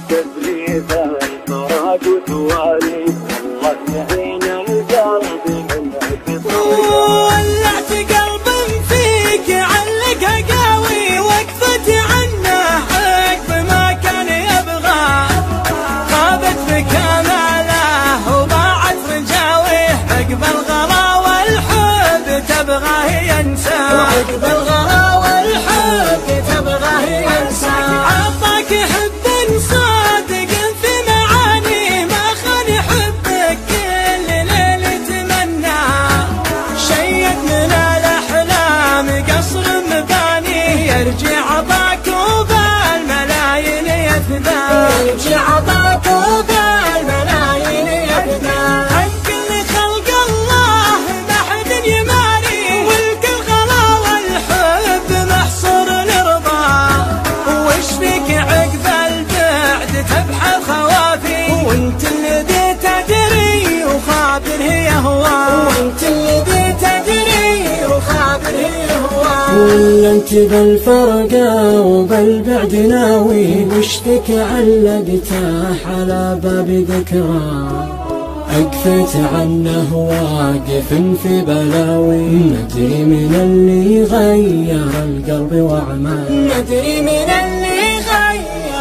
تفريد الفراق وتوالي الله يعين القلب من الخصام. ولعت قلب فيك علقها قاوي وقفت عنه عقب ما كان يبغى، غابت بكماله وضاعت رجاويه عقب الغلا والحب تبغاه ينسى، عقب الغلا والحب تبغاه ينسى. عطاك حب صادق في معاني ما خان حبك كل ليل تمنى، شيد من الاحلام قصر مباني يرجع عطاك وبالملايين يفدى، يرجع عطاك وبالملايين يفدى. الكل خلق الله ما حد يماري، والكل غلا والحب محصور الرضا، وش فيك عقب البعد تبحث خوافي، وانت الذي تدري وخابر هي هوى، وانت الذي تدري وخابر هي هوى. ولا انت بالفرقة وبالبعد ناوي، وش فيك علقته على باب ذكرى، أكفيت عنه واقف في بلاوي. ندري من اللي غير القلب وعماه، ندري من